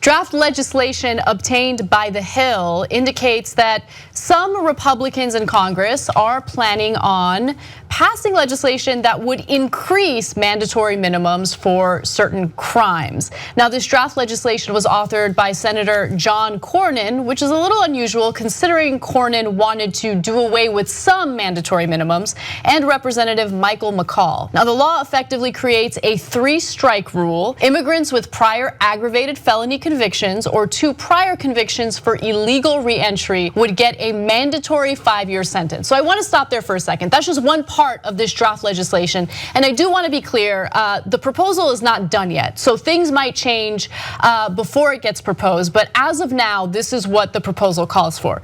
Draft legislation obtained by the Hill indicates that some Republicans in Congress are planning on passing legislation that would increase mandatory minimums for certain crimes. Now, this draft legislation was authored by Senator John Cornyn, which is a little unusual considering Cornyn wanted to do away with some mandatory minimums, and Representative McCaul. Now, the law effectively creates a 3-strike rule. Immigrants with prior aggravated felony convictions or 2 prior convictions for illegal re-entry would get a mandatory 5-year sentence. So I want to stop there for a second. That's just one part of this draft legislation. And I do want to be clear, the proposal is not done yet. So things might change before it gets proposed. But as of now, this is what the proposal calls for.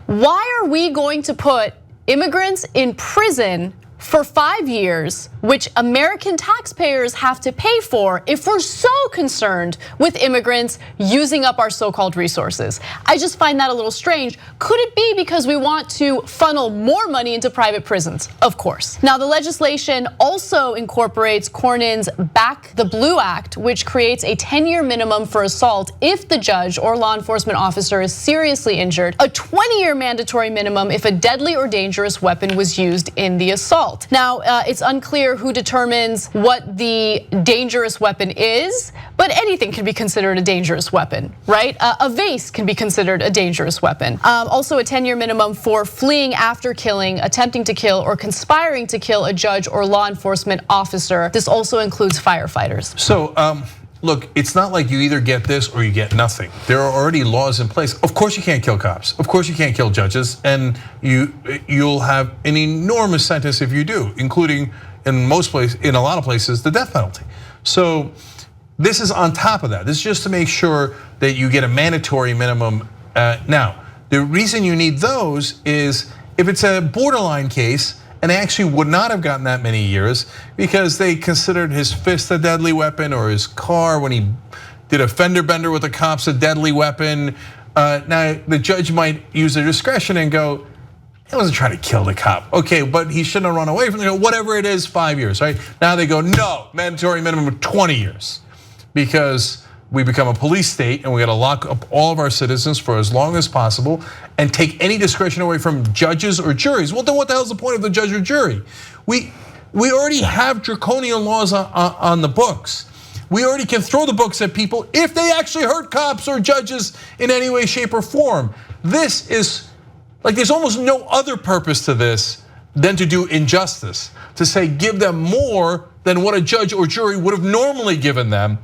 Why are we going to put immigrants in prison for 5 years, which American taxpayers have to pay for, if we're so concerned with immigrants using up our so-called resources? I just find that a little strange. Could it be because we want to funnel more money into private prisons? Of course. Now, the legislation also incorporates Cornyn's Back the Blue Act, which creates a 10-year minimum for assault if the judge or law enforcement officer is seriously injured, a 20-year mandatory minimum if a deadly or dangerous weapon was used in the assault. Now, it's unclear who determines what the dangerous weapon is, but anything can be considered a dangerous weapon, right? A vase can be considered a dangerous weapon. Also, a 10-year minimum for fleeing after killing, attempting to kill, or conspiring to kill a judge or law enforcement officer. This also includes firefighters. So, look, it's not like you either get this or you get nothing. There are already laws in place. Of course you can't kill cops. Of course you can't kill judges, and you'll have an enormous sentence if you do, including in a lot of places, the death penalty. So this is on top of that. This is just to make sure that you get a mandatory minimum. Now, the reason you need those is if it's a borderline case, and they actually would not have gotten that many years because they considered his fist a deadly weapon or his car when he did a fender bender with the cops a deadly weapon. Now, the judge might use their discretion and go, he wasn't trying to kill the cop. Okay, but he shouldn't have run away from it. Whatever it is, 5 years, right? Now they go, no, mandatory minimum of 20 years because we become a police state and we gotta lock up all of our citizens for as long as possible and take any discretion away from judges or juries. Well, then what the hell's the point of the judge or jury? We already have draconian laws on the books. We already can throw the books at people if they actually hurt cops or judges in any way, shape, or form. This is, like, there's almost no other purpose to this than to do injustice, to say give them more than what a judge or jury would have normally given them,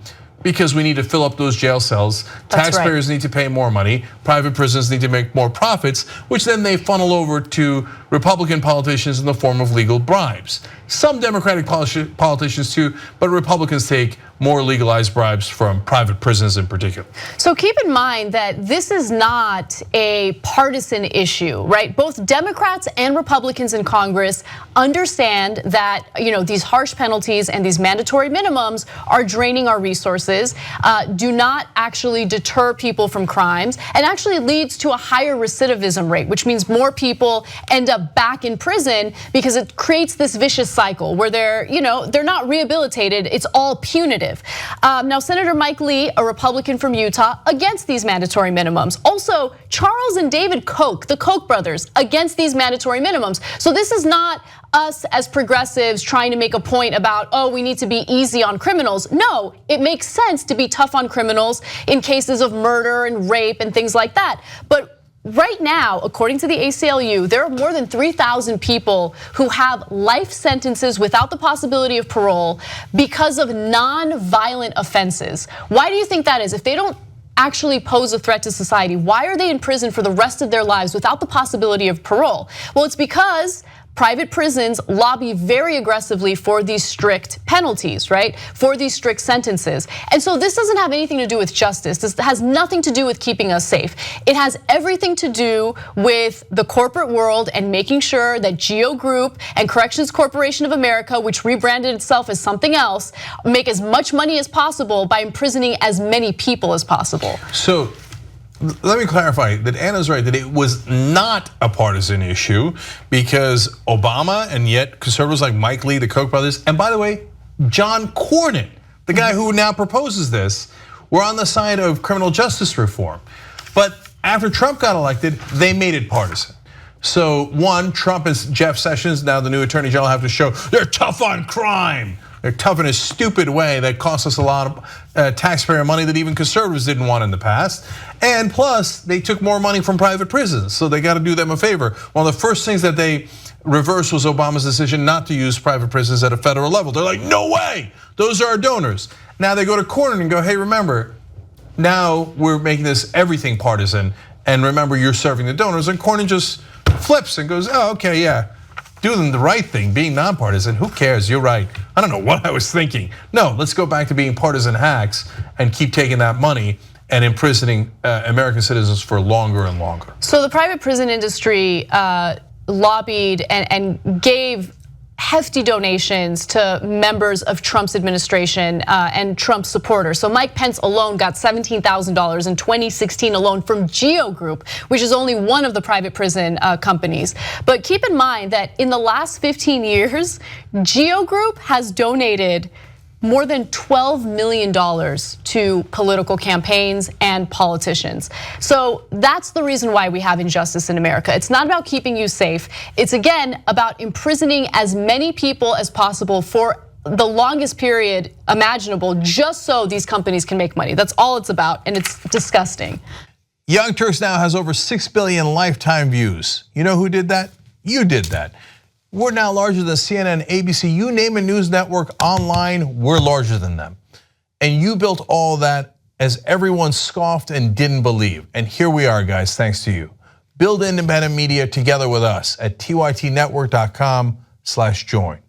because we need to fill up those jail cells. Taxpayers need to pay more money. Private prisons need to make more profits, which then they funnel over to Republican politicians in the form of legal bribes. Some Democratic politicians too, but Republicans take more legalized bribes from private prisons in particular. So keep in mind that this is not a partisan issue, right? Both Democrats and Republicans in Congress understand that these harsh penalties and these mandatory minimums are draining our resources, do not actually deter people from crimes, and actually leads to a higher recidivism rate, which means more people end up back in prison because it creates this vicious cycle where they're not rehabilitated, it's all punitive. Now, Senator Mike Lee, a Republican from Utah, against these mandatory minimums. Also, Charles and David Koch, the Koch brothers, against these mandatory minimums. So this is not us as progressives trying to make a point about, oh, we need to be easy on criminals. No, it makes sense to be tough on criminals in cases of murder and rape and things like that. But right now, according to the ACLU, there are more than 3,000 people who have life sentences without the possibility of parole because of non-violent offenses. Why do you think that is? If they don't actually pose a threat to society, why are they in prison for the rest of their lives without the possibility of parole? Well, it's because private prisons lobby very aggressively for these strict penalties, right? For these strict sentences. And so this doesn't have anything to do with justice. This has nothing to do with keeping us safe. It has everything to do with the corporate world and making sure that GEO Group and Corrections Corporation of America, which rebranded itself as something else, make as much money as possible by imprisoning as many people as possible. So let me clarify that Anna's right, that it was not a partisan issue because Obama and yet conservatives like Mike Lee, the Koch brothers, and by the way, John Cornyn, the guy who now proposes this, were on the side of criminal justice reform. But after Trump got elected, they made it partisan. So one, Trump and Jeff Sessions, now the new attorney general, have to show they're tough on crime. They're tough in a stupid way that costs us a lot of taxpayer money that even conservatives didn't want in the past. And plus, they took more money from private prisons, so they got to do them a favor. One of the first things that they reversed was Obama's decision not to use private prisons at a federal level. They're like, no way, those are our donors. Now they go to Cornyn and go, hey, remember, now we're making this everything partisan, and remember, you're serving the donors. And Cornyn just flips and goes, oh, okay, yeah. Doing the right thing, being nonpartisan, who cares? You're right. I don't know what I was thinking. No, let's go back to being partisan hacks and keep taking that money and imprisoning American citizens for longer and longer. So the private prison industry lobbied and gave hefty donations to members of Trump's administration and Trump supporters. So Mike Pence alone got $17,000 in 2016 alone from Geo Group, which is only one of the private prison companies. But keep in mind that in the last 15 years, Geo Group has donated more than $12 million to political campaigns and politicians. So that's the reason why we have injustice in America. It's not about keeping you safe. It's again about imprisoning as many people as possible for the longest period imaginable, just so these companies can make money. That's all it's about, and it's disgusting. Young Turks now has over 6 billion lifetime views. You know who did that? You did that. We're now larger than CNN, ABC, you name a news network online, we're larger than them. And you built all that as everyone scoffed and didn't believe. And here we are, guys, thanks to you. Build independent media together with us at tytnetwork.com/join.